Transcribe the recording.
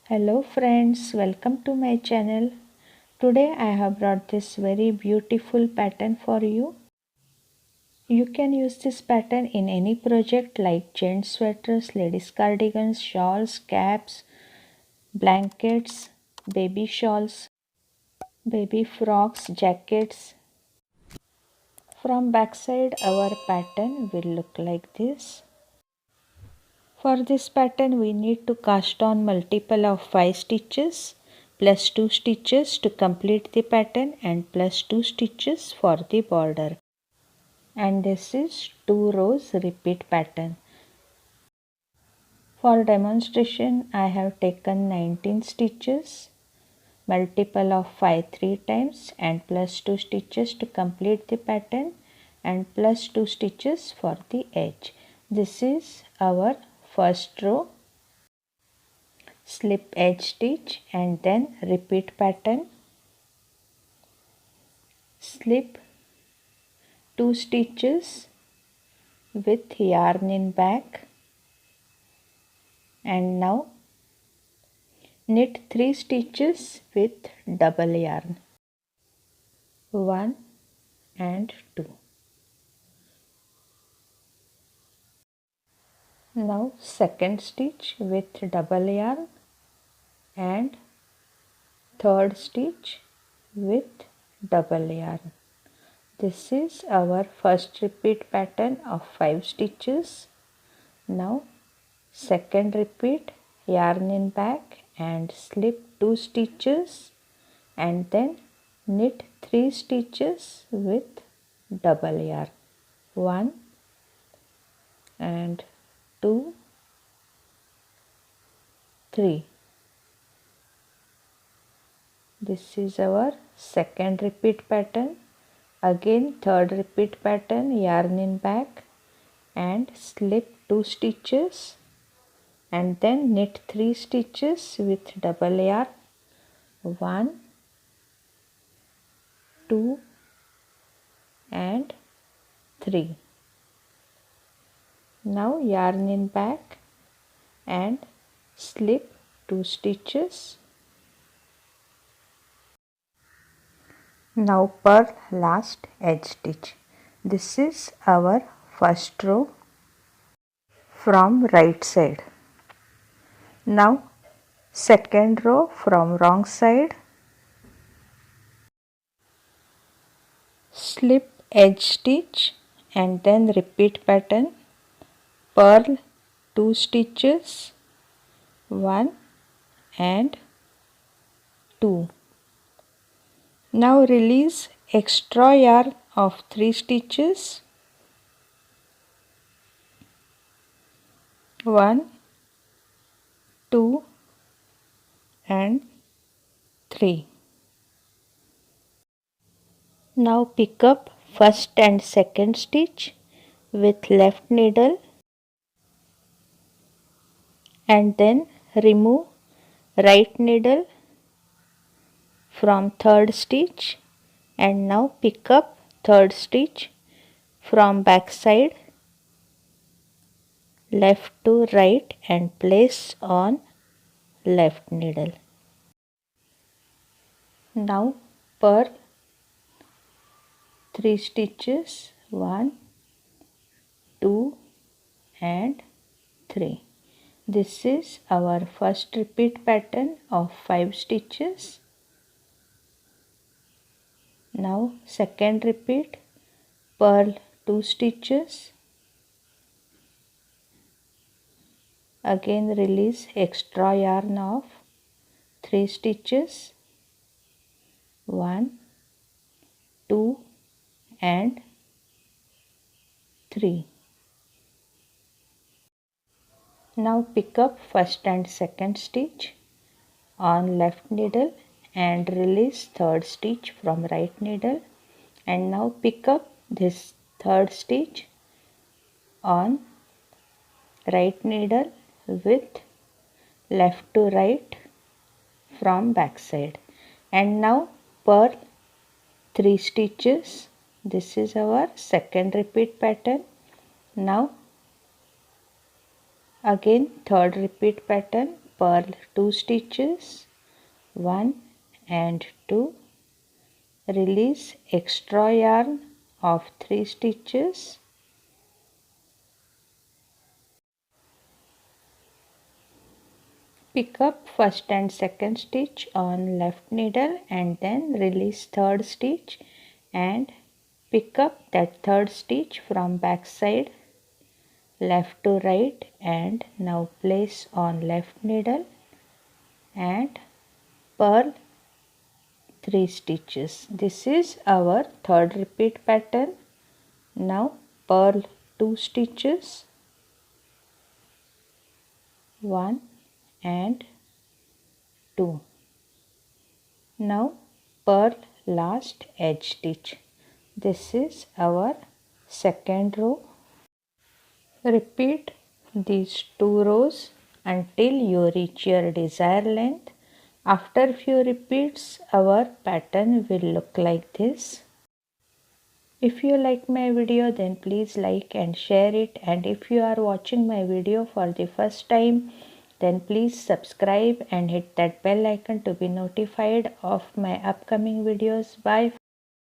Hello friends, welcome to my channel. Today I have brought this very beautiful pattern for you. You can use this pattern in any project like gents sweaters, ladies cardigans, shawls, caps, blankets, baby shawls, baby frocks, jackets. From backside our pattern will look like this. For this pattern we need to cast on multiple of 5 stitches plus 2 stitches to complete the pattern and plus 2 stitches for the border. And this is 2 rows repeat pattern. For demonstration I have taken 19 stitches, multiple of 5 3 times and plus 2 stitches to complete the pattern and plus 2 stitches for the edge. This is our first row. Slip edge stitch and then repeat pattern. Slip 2 stitches with yarn in back and now knit 3 stitches with double yarn, 1 and 2. Now second stitch with double yarn and third stitch with double yarn. This is our first repeat pattern of 5 stitches. Now second repeat, yarn in back and slip 2 stitches and then knit 3 stitches with double yarn, 1 and 2, 3. This is our second repeat pattern. Again third repeat pattern, yarn in back and slip 2 stitches and then knit 3 stitches with double yarn, 1, 2 and 3. Now yarn in back and slip 2 stitches. Now purl last edge stitch. This is our first row from right side. Now second row from wrong side. Slip edge stitch and then repeat pattern. Purl 2 stitches, 1 and 2. Now release extra yarn of 3 stitches, 1, 2 and 3. Now pick up first and second stitch with left needle and then remove right needle from third stitch and now pick up third stitch from back side left to right and place on left needle. Now purl 3 stitches, 1, 2 and 3. This is our first repeat pattern of 5 stitches. Now second repeat, purl 2 stitches, again release extra yarn of 3 stitches, 1, 2 and 3. Now pick up first and second stitch on left needle and release third stitch from right needle and now pick up this third stitch on right needle with left to right from back side and now purl 3 stitches. This is our second repeat pattern. Now again third repeat pattern, purl 2 stitches, 1 and 2, release extra yarn of 3 stitches, pick up first and second stitch on left needle and then release third stitch and pick up that third stitch from back side left to right and now place on left needle and purl 3 stitches. This is our third repeat pattern. Now purl 2 stitches, 1 and 2. Now purl last edge stitch. This is our second row. Repeat these 2 rows until you reach your desired length. After few repeats, our pattern will look like this. If you like my video, then please like and share it, and if you are watching my video for the first time, then please subscribe and hit that bell icon to be notified of my upcoming videos. Bye.